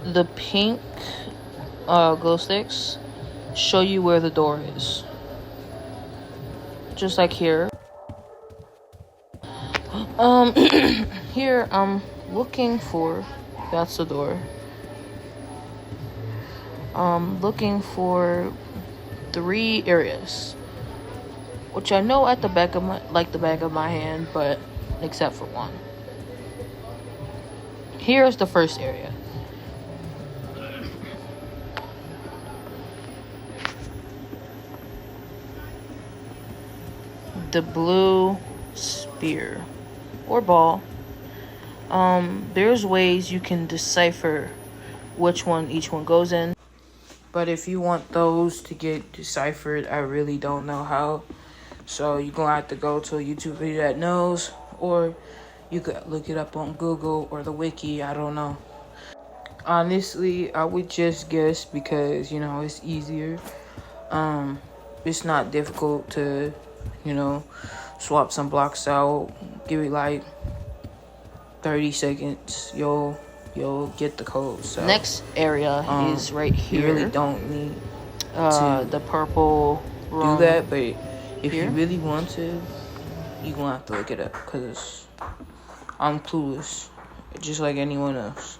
The pink glow sticks show you where the door is. Just like here. Here I'm looking for, that's the door. Looking for 3 areas, which I know at the back of my hand, but except for one. Here's the first area. The blue spear or ball. There's ways you can decipher which one each one goes in, but if you want those to get deciphered, I really don't know how. So you're gonna have to go to a YouTube video that knows, or you could look it up on Google or the wiki. I don't know. Honestly, I would just guess because it's easier. It's not difficult to swap some blocks out. Give it like 30 seconds. You'll get the code. So Next area is right here. You really don't need the purple do that, but if here. you really want to, you're gonna have to look it up, because I'm clueless, just like anyone else.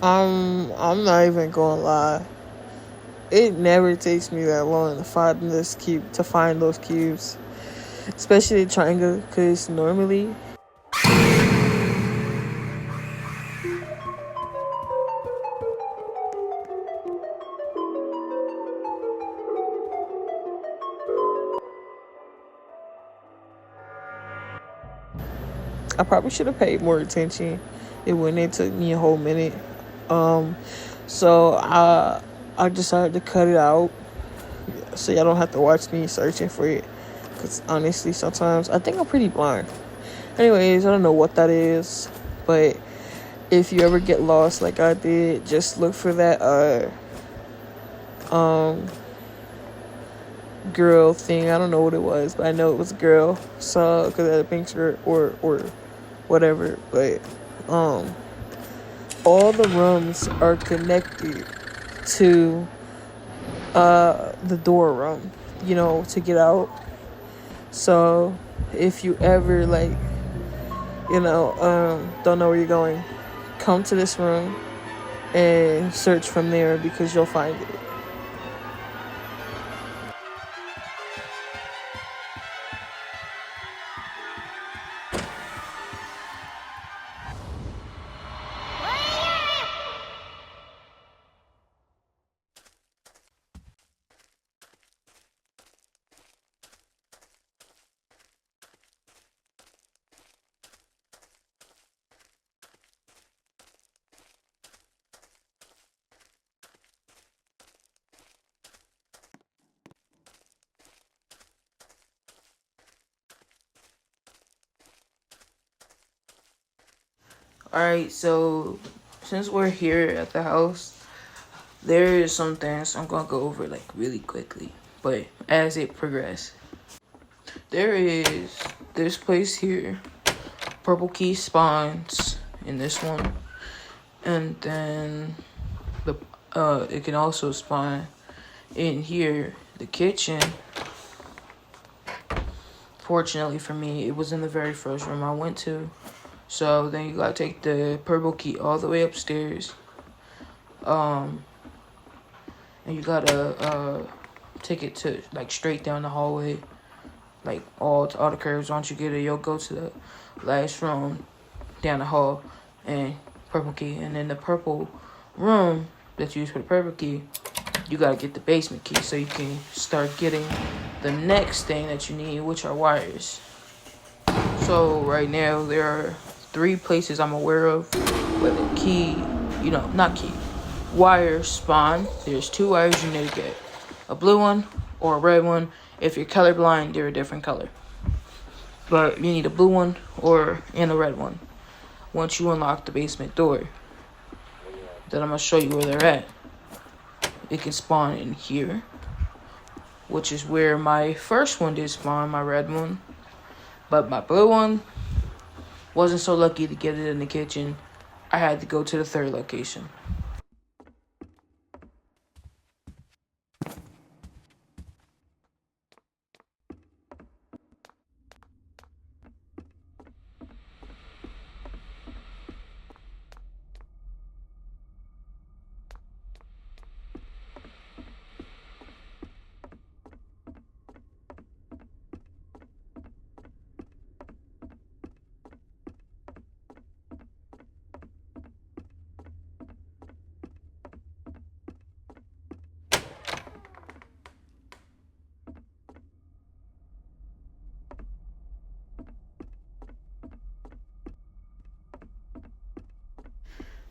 I'm not even gonna lie. It never takes me that long to find those cubes, especially the triangle, because normally I probably should have paid more attention. It wouldn't have took me a whole minute. Um, so I decided to cut it out so y'all don't have to watch me searching for it. Cause honestly, sometimes I think I'm pretty blind. Anyways, I don't know what that is, but if you ever get lost like I did, just look for that girl thing. I don't know what it was, but I know it was a girl. So because I had a pink shirt or whatever. But all the rooms are connected to the door room, to get out. So if you ever don't know where you're going, come to this room and search from there because you'll find it. Alright, so since we're here at the house, there is some things I'm gonna go over like really quickly, but as it progresses. There is this place here. Purple key spawns in this one, and then it can also spawn in here, the kitchen. Fortunately for me, it was in the very first room I went to. So then you gotta take the purple key all the way upstairs. And you gotta take it to like straight down the hallway, like all the curves. Once you get it, you'll go to the last room down the hall and purple key. And then the purple room that you use for the purple key, you gotta get the basement key so you can start getting the next thing that you need, which are wires. So right now there are 3 places I'm aware of where the key, wires spawn. There's 2 wires you need to get, a blue one or a red one. If you're colorblind, they're a different color, but you need a blue one and a red one. Once you unlock the basement door, then I'm gonna show you where they're at. It can spawn in here, which is where my first one did spawn, my red one. But my blue one wasn't so lucky to get it in the kitchen. I had to go to the 3rd location.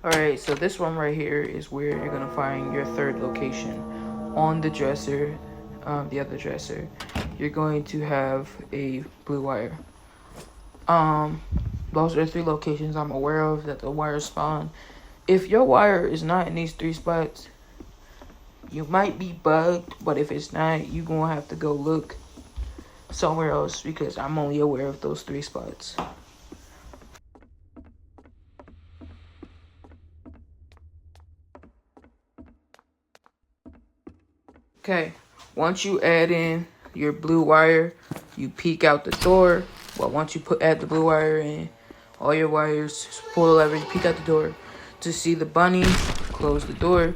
Alright, so this one right here is where you're going to find your 3rd location. On the dresser, the other dresser, you're going to have a blue wire. Those are the 3 locations I'm aware of that the wires spawn. If your wire is not in these 3 spots, you might be bugged, but if it's not, you're going to have to go look somewhere else because I'm only aware of those 3 spots. Okay, once you add in your blue wire, you peek out the door. Well, once you add the blue wire in, all your wires, pull the lever, you peek out the door. to see the bunny, close the door.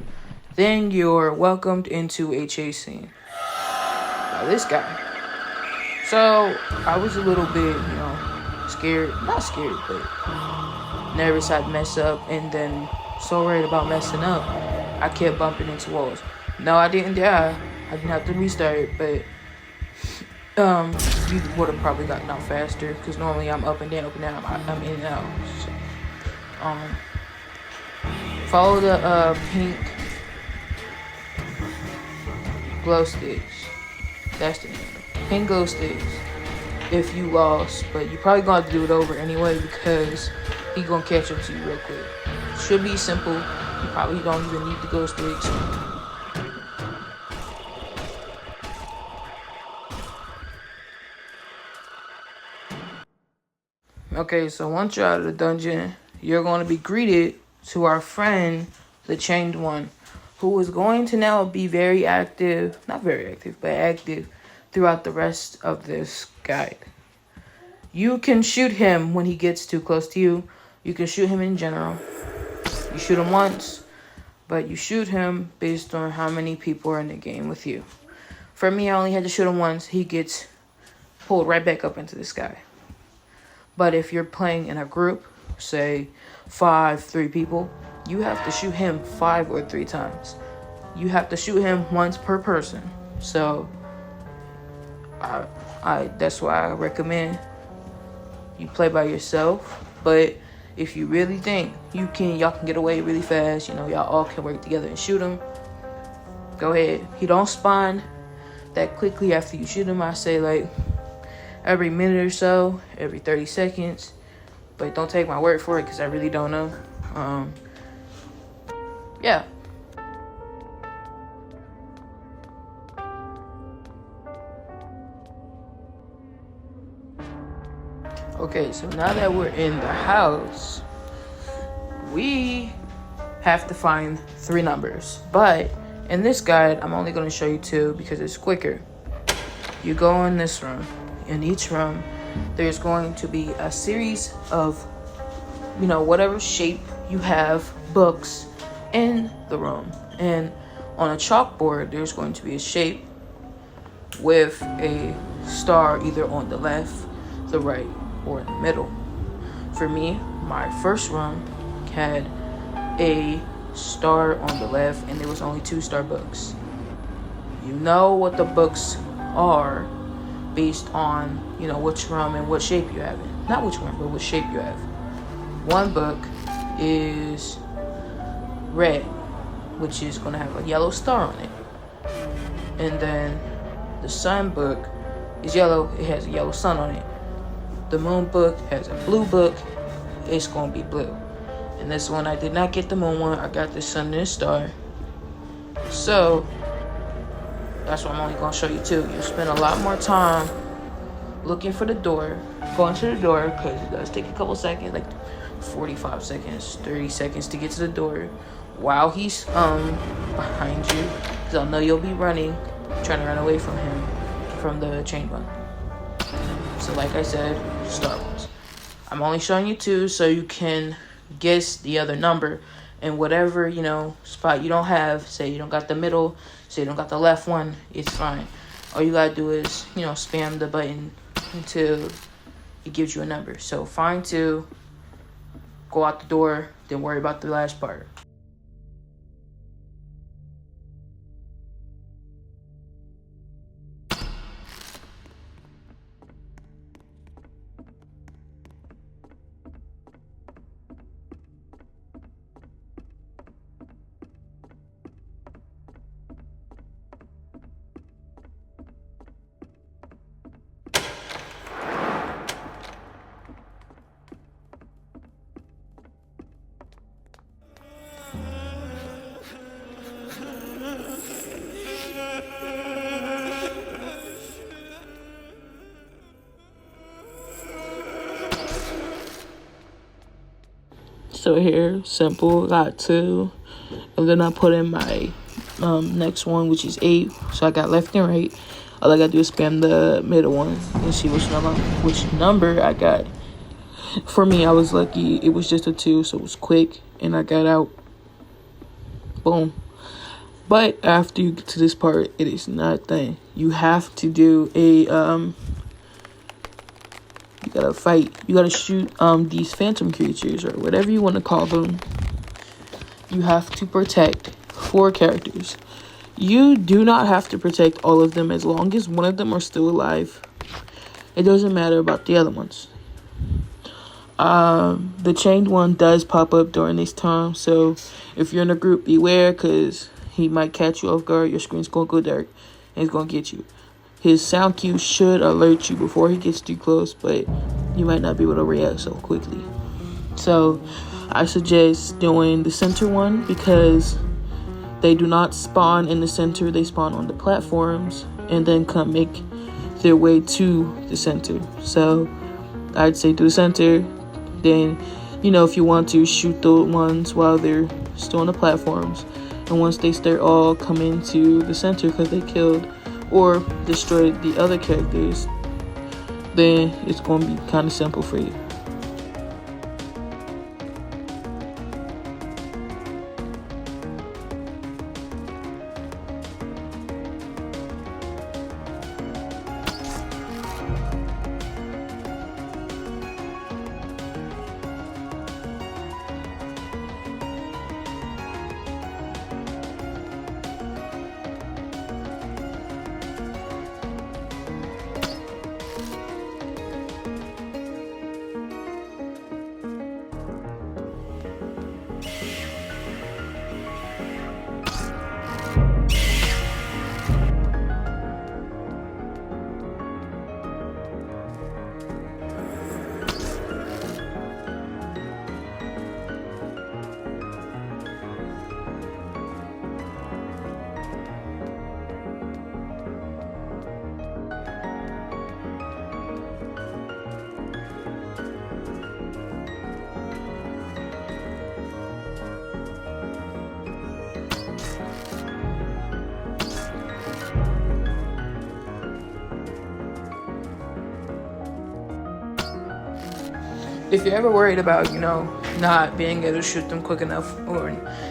Then you're welcomed into a chase scene by this guy. So I was a little bit, scared. Not scared, but nervous I'd mess up, and then so worried about messing up, I kept bumping into walls. No, I didn't die. I didn't have to restart, but you would have probably gotten out faster, because normally I'm up and down, I'm in and out. So, follow the pink glow sticks. That's the name. Pink glow sticks. If you lost, but you probably gonna have to do it over anyway, because he gonna catch up to you real quick. Should be simple. You probably don't even need the glow sticks. Okay, so once you're out of the dungeon, you're going to be greeted to our friend, the chained one, who is going to now be very active, not very active, but active throughout the rest of this guide. You can shoot him when he gets too close to you. You can shoot him in general. You shoot him once, but you shoot him based on how many people are in the game with you. For me, I only had to shoot him once. He gets pulled right back up into the sky. But if you're playing in a group, say 3 people, you have to shoot him 5 or 3 times. You have to shoot him once per person. So I that's why I recommend you play by yourself. But if you really think y'all can get away really fast, y'all all can work together and shoot him, go ahead. He don't spawn that quickly after you shoot him. I say like every minute or so, every 30 seconds. But don't take my word for it, because I really don't know. Yeah. Okay, so now that we're in the house, we have to find 3 numbers. But in this guide, I'm only going to show you 2 because it's quicker. You go in this room. In each room, there's going to be a series of, whatever shape you have, books in the room. And on a chalkboard, there's going to be a shape with a star either on the left, the right, or in the middle. For me, my first room had a star on the left, and there was only 2 star books. You know what the books are based on, which room and what shape you have in. Not which room, but what shape you have. One book is red, which is going to have a yellow star on it. And then the sun book is yellow. It has a yellow sun on it. The moon book has a blue book. It's going to be blue. And this one, I did not get the moon one. I got the sun and the star. So that's what I'm only going to show you 2. You'll spend a lot more time looking for the door, going to the door, because it does take a couple seconds, like 45 seconds, 30 seconds to get to the door while he's behind you, because I know you'll be running, trying to run away from him, from the chain one. So like I said, Star Wars. I'm only showing you 2 so you can guess the other number. And whatever, spot you don't have, say you don't got the middle, say you don't got the left one, it's fine. All you gotta do is, spam the button until it gives you a number. So find 2, go out the door, then worry about the last part. So here, simple, got 2. And then I put in my next one, which is 8. So I got left and right. All I gotta do is spam the middle one and see which number I got. For me, I was lucky. It was just a 2, so it was quick, and I got out. Boom. But after you get to this part, it is not done. You have to do a you gotta fight. You gotta shoot these phantom creatures or whatever you want to call them. You have to protect 4 characters. You do not have to protect all of them as long as one of them are still alive. It doesn't matter about the other ones. The chained one does pop up during this time, so if you're in a group, beware, because he might catch you off guard. Your screen's gonna go dark and he's gonna get you. His sound cue should alert you before he gets too close, but you might not be able to react so quickly. So I suggest doing the center one because they do not spawn in the center. They spawn on the platforms and then come make their way to the center. So I'd say do the center. Then, if you want to, shoot the ones while they're still on the platforms. And once they start all coming to the center because they killed or destroyed the other characters, then it's going to be kind of simple for you. If you're ever worried about, not being able to shoot them quick enough,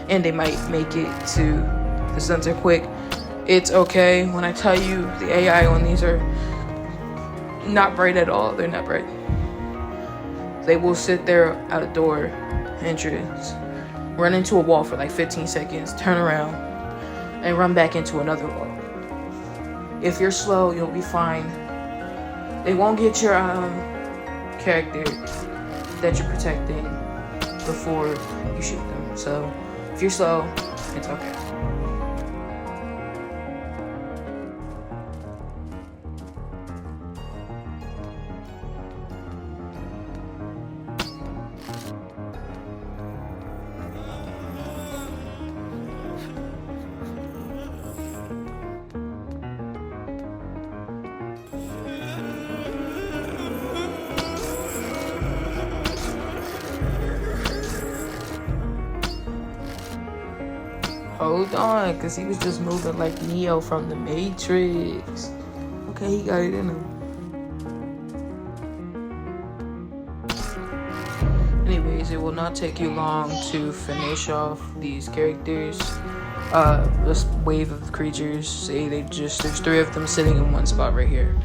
and they might make it to the center quick, it's okay. When I tell you the AI on these are not bright at all, they're not bright. They will sit there at a door entrance, run into a wall for like 15 seconds, turn around, and run back into another wall. If you're slow, you'll be fine. They won't get your character that you're protecting before you shoot them. So if you're slow, it's okay. Hold on, because he was just moving like Neo from the Matrix. Okay, he got it in him. Anyways, it will not take you long to finish off these characters. This wave of creatures, say there's 3 of them sitting in one spot right here.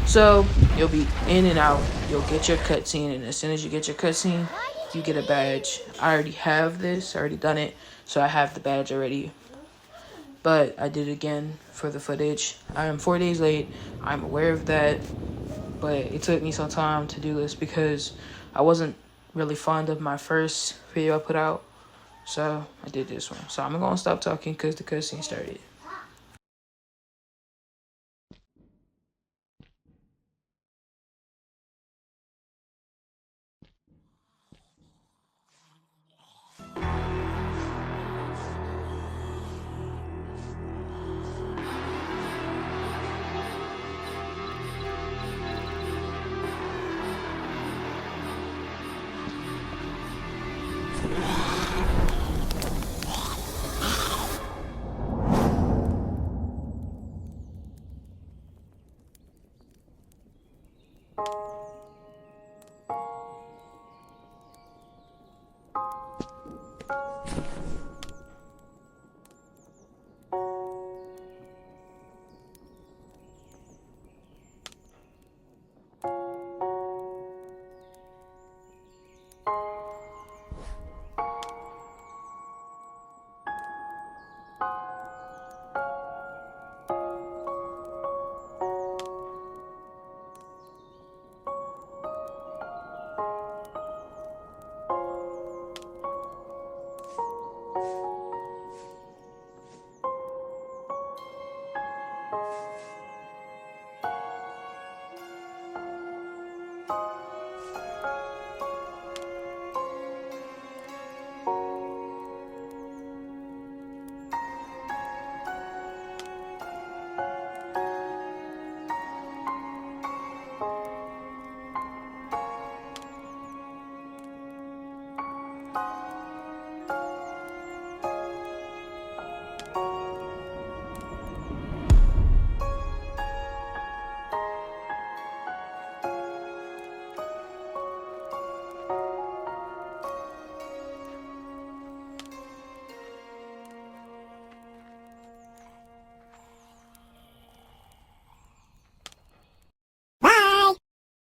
So you'll be in and out. You'll get your cutscene, and as soon as you get your cutscene, you get a badge. I already have this. I already done it. So I have the badge already, but I did it again for the footage. I am 4 days late. I'm aware of that, but it took me some time to do this because I wasn't really fond of my first video I put out. So I did this one. So I'm going to stop talking because the cutscene started.